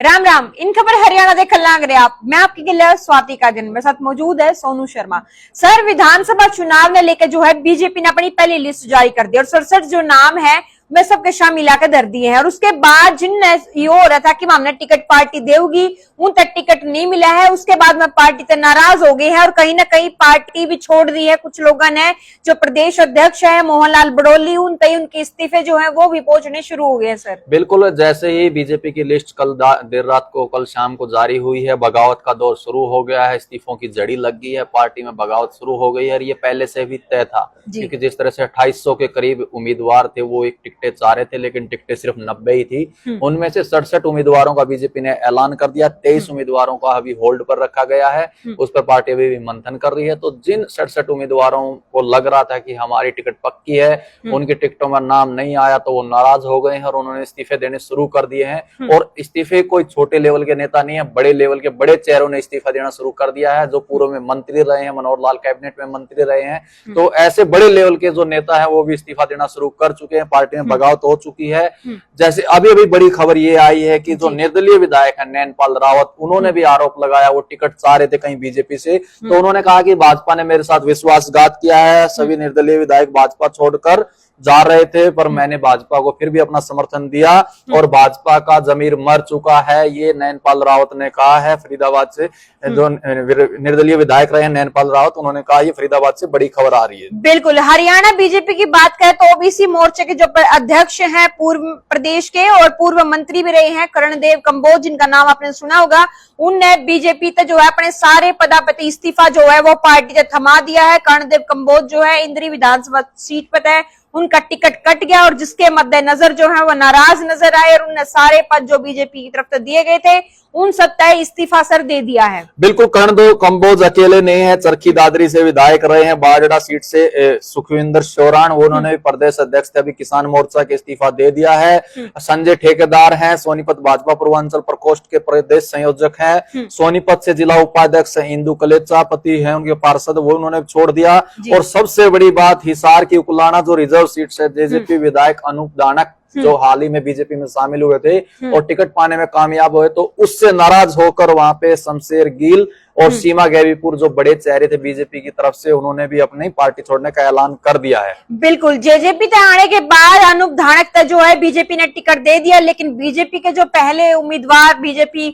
राम राम। इन खबर हरियाणा दे खल्लांग रहे आप। मैं आपकी गिल्ला स्वाति का दिन मेरे साथ मौजूद है सोनू शर्मा। सर, विधानसभा चुनाव ने लेकर जो है बीजेपी ने अपनी पहली लिस्ट जारी कर दी और 67 जो नाम है वे सबके शामिल मिला कर धर दिए हैं। और उसके बाद जिनने ये हो रहा था कि हमने टिकट पार्टी देगी, उन तक टिकट नहीं मिला है। उसके बाद में पार्टी से नाराज हो गए हैं और कहीं ना कहीं पार्टी भी छोड़ दी है। कुछ लोगों ने, जो प्रदेश अध्यक्ष है मोहनलाल बड़ोली, उन तक उनके इस्तीफे जो है वो भी पहुंचने शुरू हो गए हैं। सर, बिल्कुल, जैसे ही बीजेपी की लिस्ट कल देर रात को, कल शाम को जारी हुई है, बगावत का दौर शुरू हो गया है, इस्तीफों की जड़ी लग गई है, पार्टी में बगावत शुरू हो गई है। और ये पहले से भी तय था क्योंकि जिस तरह से 2800 के करीब उम्मीदवार थे, वो एक टिकटें चाह रहे थे, लेकिन टिकटें सिर्फ 90 ही थी। उनमें से 67 उम्मीदवारों का बीजेपी ने ऐलान कर दिया। 23 उम्मीदवारों का अभी होल्ड पर रखा गया है, उस पर पार्टी अभी भी मंथन कर रही है। तो जिन 67 उम्मीदवारों को लग रहा था कि हमारी टिकट पक्की है, उनके टिकटों में नाम नहीं आया, तो वो नाराज हो गए हैं और उन्होंने इस्तीफे देने शुरू कर दिए हैं। और इस्तीफे कोई छोटे लेवल के नेता नहीं है, बड़े लेवल के बड़े चेहरों ने इस्तीफा देना शुरू कर दिया है, जो पूर्व में मंत्री रहे हैं, मनोहर लाल कैबिनेट में मंत्री रहे हैं। तो ऐसे बड़े लेवल के जो नेता है वो भी इस्तीफा देना शुरू कर चुके हैं। पार्टी में बगावत हो चुकी है। जैसे अभी अभी बड़ी खबर ये आई है कि जो निर्दलीय विधायक है नैनपाल रावत, उन्होंने भी आरोप लगाया, वो टिकट चाह रहे थे कहीं बीजेपी से, तो उन्होंने कहा कि भाजपा ने मेरे साथ विश्वासघात किया है, सभी निर्दलीय विधायक भाजपा छोड़कर जा रहे थे, पर मैंने भाजपा को फिर भी अपना समर्थन दिया और भाजपा का जमीर मर चुका है। ये नैनपाल रावत ने कहा है, फरीदाबाद से जो निर्दलीय विधायक रहे हैं नैनपाल रावत, उन्होंने कहा। ये फरीदाबाद से बड़ी खबर आ रही है। बिल्कुल, हरियाणा बीजेपी की बात करें तो ओबीसी मोर्चे के जो अध्यक्ष हैं पूर्व प्रदेश के और पूर्व मंत्री भी रहे हैं कर्णदेव कंबोज, जिनका नाम आपने सुना होगा, उनने बीजेपी से जो है अपने सारे पदापति इस्तीफा जो है वो पार्टी से थमा दिया है। कर्णदेव कंबोज जो है इंद्री विधानसभा सीट पर है, उनका टिकट कट गया और जिसके मद्देनजर जो है वो नाराज नजर आए और उन्हें सारे पद जो बीजेपी की तरफ से दिए गए थे उन सब तय इस्तीफा सर दे दिया है। बिल्कुल, कर्णदेव कंबोज अकेले नहीं है, चरखी दादरी से विधायक रहे हैं, बाजड़ा सीट से सुखविंदर शोरान, वो उन्होंने भी प्रदेश अध्यक्ष थे, अभी किसान मोर्चा के इस्तीफा दे दिया है। संजय ठेकेदार हैं, सोनीपत भाजपा पूर्वांचल प्रकोष्ठ के प्रदेश संयोजक हैं। सोनीपत से जिला उपाध्यक्ष इंदु कलेचा पति है उनके पार्षद, वो उन्होंने छोड़ दिया। और सबसे बड़ी बात, हिसार की उकुलाना जो रिजर्व सीट से जेजेपी विधायक अनूप दानक, जो हाल ही में बीजेपी में शामिल हुए थे और टिकट पाने में कामयाब हुए, तो उससे नाराज होकर वहां पे शमशेर गिल और सीमा गैवीपुर, जो बड़े चेहरे थे बीजेपी की तरफ से, उन्होंने भी अपनी पार्टी छोड़ने का ऐलान कर दिया है। बिल्कुल, जेजेपी तक आने के बाद अनूप धानक तक जो है बीजेपी ने टिकट दे दिया, लेकिन बीजेपी के जो पहले उम्मीदवार बीजेपी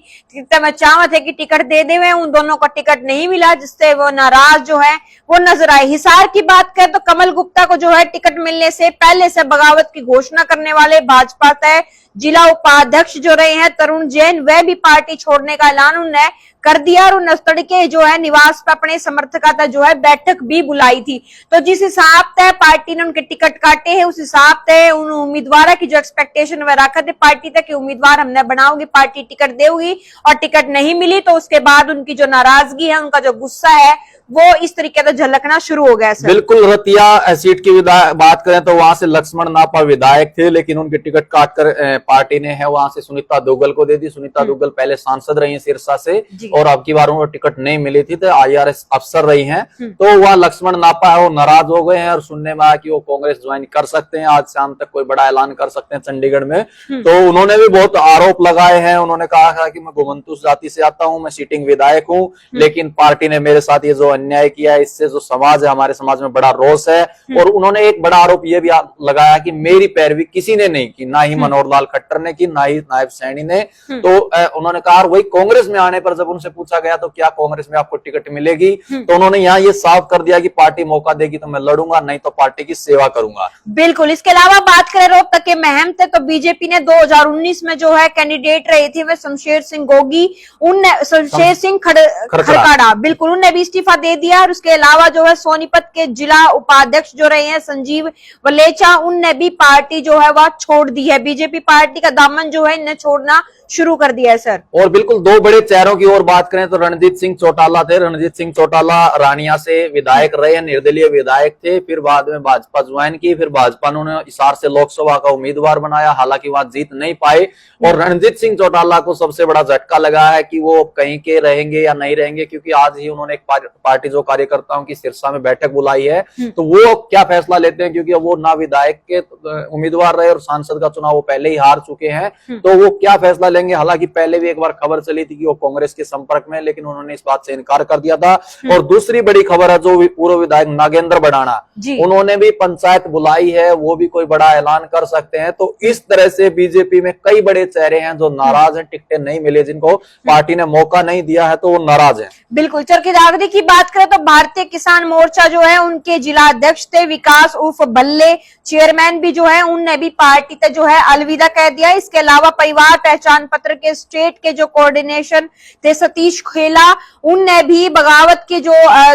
में चाह थे कि टिकट दे दे, उन दोनों को टिकट नहीं मिला, जिससे वो नाराज जो है वो नजर आए। हिसार की बात करें तो कमल गुप्ता को जो है टिकट मिलने से पहले से बगावत की घोषणा करने वाले भाजपा तय जिला उपाध्यक्ष जो रहे हैं तरुण जैन, वह भी पार्टी छोड़ने का ऐलान उन्होंने कर दिया और उन तड़के जो है निवास पर अपने समर्थकों जो है बैठक भी बुलाई थी। तो जिस हिसाब से पार्टी ने उनके टिकट काटे हैं, उस हिसाब से उन उम्मीदवार की जो एक्सपेक्टेशन वह रखा थे पार्टी तक कि उम्मीदवार हमने बनाओगी, पार्टी टिकट देगी, और टिकट नहीं मिली तो उसके बाद उनकी जो नाराजगी है, उनका जो गुस्सा है, वो इस तरीके से झलकना शुरू हो गया। सर, बिल्कुल, रतिया सीट की बात करें तो वहां से लक्ष्मण नापा विधायक थे, लेकिन उनके टिकट काटकर पार्टी ने है वहां से सुनीता दुग्गल को दे दी। सुनीता दुग्गल पहले सांसद रही हैं सिरसा से और अब की बार उनको टिकट नहीं मिली थी, तो IRS अफसर रही हैं। तो वह लक्ष्मण नापा है वो नाराज हो गए हैं और सुनने में आया कि वो कांग्रेस ज्वाइन कर सकते हैं, आज शाम तक कोई बड़ा ऐलान कर सकते हैं चंडीगढ़ में। तो उन्होंने भी बहुत आरोप लगाए हैं। उन्होंने कहा था कि मैं घुमंतु जाति से आता हूं, मैं सीटिंग विधायक हूं, लेकिन पार्टी ने मेरे साथ ये जो अन्याय किया है, इससे जो समाज है, हमारे समाज में बड़ा रोष है। और उन्होंने एक बड़ा आरोप यह भी लगाया कि मेरी पैरवी किसी ने नहीं की, ना ही मनोहर लाल खट्टर ने की, ना ही नायब सैनी ने। तो उन्होंने कहा, वही कांग्रेस में आने पर जब उनसे पूछा गया तो क्या कांग्रेस में आपको टिकट मिलेगी, तो उन्होंने यहाँ ये साफ कर दिया कि पार्टी मौका देगी तो मैं लड़ूंगा, नहीं तो पार्टी की सेवा करूंगा। बिल्कुल, इसके अलावा बात करें रोहतक तक के महम थे तो बीजेपी ने 2019 में जो है कैंडिडेट रहे थे वे शमशेर सिंह गोगी, उनने शमशेर सिंह खड़काड़ा, बिल्कुल, उनने भी इस्तीफा दे दिया। और उसके अलावा जो है सोनीपत के जिला उपाध्यक्ष जो रहे हैं संजीव वलेचा, उनने भी पार्टी जो है वह छोड़ दी है। बीजेपी पार्टी का दामन जो है इन्हें छोड़ना शुरू कर दिया है। सर, और बिल्कुल, दो बड़े चेहरों की और बात करें तो रणजीत सिंह चौटाला थे। रणजीत सिंह चौटाला रानिया से विधायक रहे, निर्दलीय विधायक थे, फिर बाद में भाजपा ज्वाइन की, फिर भाजपा ने उन्हें हिसार से लोकसभा का उम्मीदवार बनाया, हालांकि वहां जीत नहीं पाए। और रणजीत सिंह चौटाला को सबसे बड़ा झटका लगा है कि वो कहीं के रहेंगे या नहीं रहेंगे, क्योंकि आज ही उन्होंने एक पार्टी जो कार्यकर्ताओं की सिरसा में बैठक बुलाई है, तो वो क्या फैसला लेते हैं, क्योंकि वो ना विधायक के उम्मीदवार रहे और सांसद का चुनाव वो पहले ही हार चुके हैं, तो वो क्या फैसला लेंगे लड़ेंगे। हालांकि पहले भी एक बार खबर चली थी कि वो कांग्रेस के संपर्क में, लेकिन उन्होंने इस बात से इनकार कर दिया था। और दूसरी बड़ी खबर है जो पूर्व विधायक नागेंद्र बढ़ाना, उन्होंने भी पंचायत बुलाई है, वो भी कोई बड़ा ऐलान कर सकते हैं। तो इस तरह से बीजेपी में कई बड़े चेहरे हैं जो नाराज हैं, टिकटें नहीं मिले, जिनको पार्टी ने मौका नहीं दिया है, तो वो नाराज हैं। बिल्कुल। चरखी दादरी की बात करें तो भारतीय किसान मोर्चा जो है उनके जिला अध्यक्ष थे विकास उर्फ भल्ले, चेयरमैन भी जो है उनने भी पार्टी तक जो है अलविदा कह दिया। इसके अलावा परिवार पहचान पत्र के स्टेट के जो कोऑर्डिनेशन थे सतीश खेला, उनने भी बगावत के जो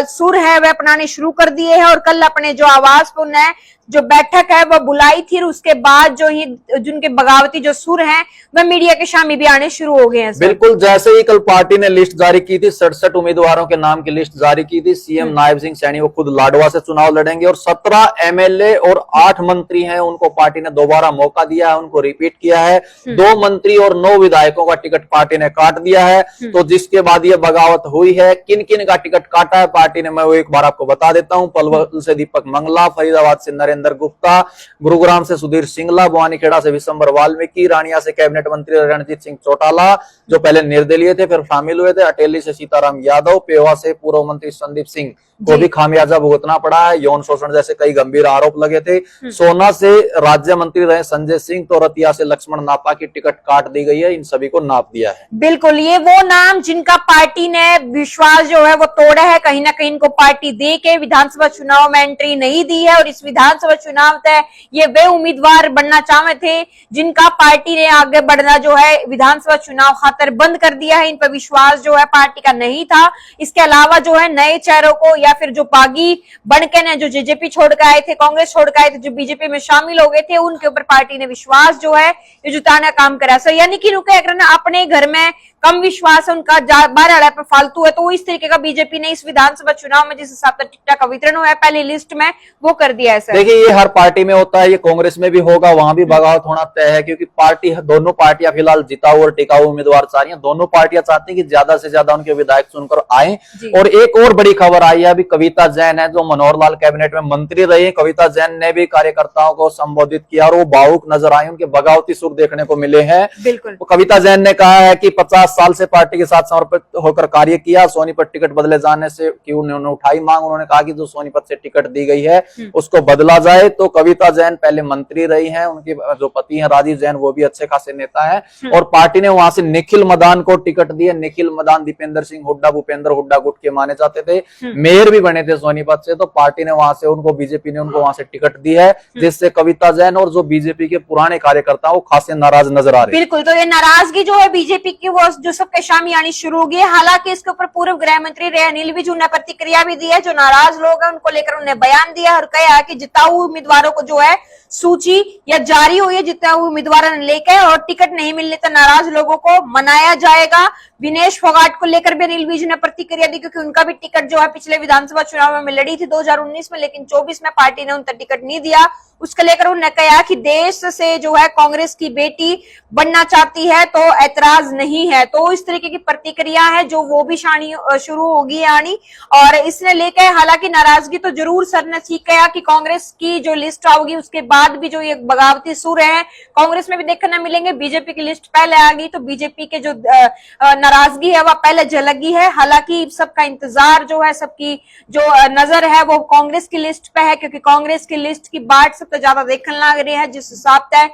सुर है वह अपनाने शुरू कर दिए हैं और कल अपने जो आवास पर उन्हें जो बैठक है वह बुलाई थी। उसके बाद जो ही जिनके बगावती जो सुर हैं वह मीडिया के सामने भी आने शुरू हो गए हैं। बिल्कुल, जैसे ही कल पार्टी ने लिस्ट जारी की थी, 67 उम्मीदवारों के नाम की लिस्ट जारी की थी। सीएम नायब सिंह सैनी वो खुद लाडवा से चुनाव लड़ेंगे और 17 एमएलए और 8 मंत्री हैं, उनको पार्टी ने दोबारा मौका दिया है, उनको रिपीट किया है। 2 मंत्री और 9 विधायकों का टिकट पार्टी ने काट दिया है। तो जिसके बाद ये बगावत हुई है, किन किन का टिकट काटा है पार्टी ने, मैं वो एक बार आपको बता देता हूं। पलवल से दीपक मंगला, फरीदाबाद से नरेंद्र गुप्ता, गुरुग्राम से सुधीर सिंगला, बुआनीखेड़ा से विशंबर वाल्मीकि, रानिया से कैबिनेट मंत्री रणजीत सिंह चौटाला जो पहले निर्दलीय थे फिर शामिल हुए थे, अटेली से सीताराम यादव, पेवा से पूर्व मंत्री संदीप सिंह को भी खामियाजा भुगतना पड़ा है, यौन शोषण जैसे कई गंभीर आरोप लगे थे। सोना से राज्य मंत्री रहे संजय सिंह, तो रतिया से लक्ष्मण नापा की टिकट काट दी गई है। इन सभी को नाप दिया है। बिल्कुल, ये वो नाम जिनका पार्टी ने विश्वास जो है वो तोड़ा है, कहीं ना कहीं इनको पार्टी दे के विधानसभा चुनाव में एंट्री नहीं दी है। और इस विधानसभा चुनाव तय ये वे उम्मीदवार बनना चाहते थे जिनका पार्टी ने आगे बढ़ना जो है विधानसभा चुनाव खातर बंद कर दिया है। इन पर विश्वास जो है पार्टी का नहीं था। इसके अलावा जो है नए चेहरों को या फिर जो बागी बनके ने जो जेजेपी छोड़ के आए थे, कांग्रेस छोड़ के आए थे, जो बीजेपी में शामिल हो गए थे, उनके ऊपर पार्टी ने विश्वास जो है ये जुटाना काम करा। सो यानी कि अपने घर में कम विश्वास है उनका, बारह पे फालतू है। तो इस तरीके का बीजेपी ने इस विधानसभा चुनाव में जिस हिसाब से टिकट का वितरण हुआ है पहली लिस्ट में वो कर दिया है। सर देखिए, ये हर पार्टी में होता है, ये कांग्रेस में भी होगा, वहां भी बगावत होना तय है, क्योंकि पार्टी दोनों पार्टियां फिलहाल जिताऊ और टिकाऊ उम्मीदवार चाह रही हैं। दोनों पार्टियां चाहती हैं कि ज्यादा से ज्यादा उनके विधायक चुनकर आए। और एक और बड़ी खबर आई है, अभी कविता जैन है जो मनोहर लाल कैबिनेट में मंत्री रही। कविता जैन ने भी कार्यकर्ताओं को संबोधित किया और वो भावुक नजर आई, उनके बगावती सुर देखने को मिले हैं। बिल्कुल, कविता जैन ने कहा है कि 50 साल से पार्टी के साथ समर्पित होकर कार्य किया, सोनीपत टिकट बदले जाने से की उन्होंने उठाई मांग। उन्होंने कहा कि जो सोनीपत से टिकट दी गई है उसको बदला जाए। तो कविता जैन पहले मंत्री रही हैं, उनके जो पति हैं राजीव जैन वो भी अच्छे खासे नेता हैं और पार्टी ने वहां से निखिल मदान को टिकट दिया। निखिल मदान दीपेंद्र सिंह हुड्डा, भूपेंद्र हुड्डा गुट के माने जाते थे, मेयर भी बने थे सोनीपत से। तो पार्टी ने वहां से उनको, बीजेपी ने उनको वहां से टिकट दी है, जिससे कविता जैन और जो बीजेपी के पुराने कार्यकर्ता वो खासे नाराज नजर आ रहे हैं। बिल्कुल, तो ये नाराजगी जो है बीजेपी की वो जो सबके शामी आनी शुरू हो गई है। हालांकि इसके ऊपर पूर्व गृह मंत्री रे अनिल विज ने प्रतिक्रिया भी दी है। जो नाराज लोग हैं उनको लेकर उन्हें बयान दिया और कहा कि जिताऊ उम्मीदवारों को जो है सूची या जारी हुई है जिताऊ उम्मीदवारों ने लेकर, और टिकट नहीं मिलने तो नाराज लोगों को मनाया जाएगा। विनेश फोगाट को लेकर भी अनिल विज ने प्रतिक्रिया दी, क्योंकि उनका भी टिकट जो है पिछले विधानसभा चुनाव में लड़ी थी 2019 में, लेकिन 24 में पार्टी ने उनका टिकट नहीं दिया। उसको लेकर उन्होंने कहा कि देश से जो है कांग्रेस की बेटी बनना चाहती है तो ऐतराज नहीं है। तो इस तरीके की प्रतिक्रिया है जो वो भी शुरू होगी आनी, और इसने लेकर हालांकि नाराजगी तो जरूर सर ने ठीक कहा कि कांग्रेस की जो लिस्ट आओगी उसके बाद भी जो ये बगावती सुर है कांग्रेस में भी देखने मिलेंगे। बीजेपी की लिस्ट पहले आ गई तो बीजेपी के जो नाराजगी है वह पहले झलकी है। हालांकि सबका इंतजार जो है, सबकी जो नजर है वो कांग्रेस की लिस्ट पे है, क्योंकि कांग्रेस की लिस्ट की बाट सबसे ज्यादा देखने लग रही है। जिस हिसाब से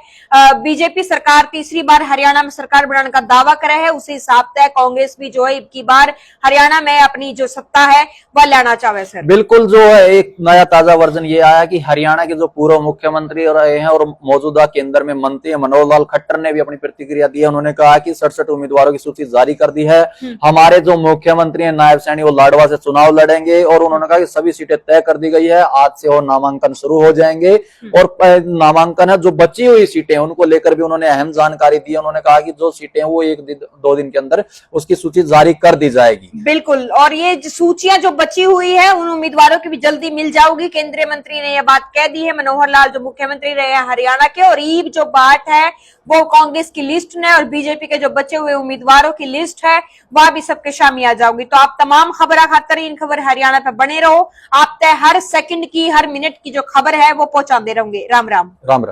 बीजेपी सरकार तीसरी बार हरियाणा में सरकार बनाने का दावा करे है, उसी हिसाब से कांग्रेस भी जो है की बार हरियाणा में अपनी जो सत्ता है वह लाना चाहे। सर बिल्कुल, जो है एक नया ताजा वर्जन ये आया कि हरियाणा के जो पूर्व मुख्यमंत्री रहे हैं और मौजूदा केंद्र में मंत्री मनोहर लाल खट्टर ने भी अपनी प्रतिक्रिया दी है। उन्होंने कहा कि 67 उम्मीदवारों की सूची जारी कर दी है। हमारे जो मुख्यमंत्री हैं नायब सैनी वो लाडवा से चुनाव लड़ेंगे और उन्होंने कहा कि सभी सीटें तय कर दी गई है, आज से और नामांकन शुरू हो जाएंगे। और नामांकन है जो बची हुई सीटें उनको लेकर भी उन्होंने अहम जानकारी दी। उन्होंने कहा कि जो सीटें वो 1-2 दिन के अंदर उसकी सूची जारी कर दी जाएगी। बिल्कुल, और ये सूचियां जो बची हुई है उन उम्मीदवारों की भी जल्दी मिल जाओगी। केंद्रीय मंत्री ने यह बात कह दी है, मनोहर लाल जो मुख्यमंत्री रहे हैं हरियाणा के, और ईब जो बात है वो कांग्रेस की लिस्ट में और बीजेपी के जो बचे हुए उम्मीदवारों की लिस्ट है वह भी सबके शामिल आ जाओगी। तो आप तमाम खबर खातर खबर हरियाणा पे बने रहो, आप तय हर सेकंड की हर मिनट की जो खबर है वो पहुंचाते रहोगे। राम राम। राम राम।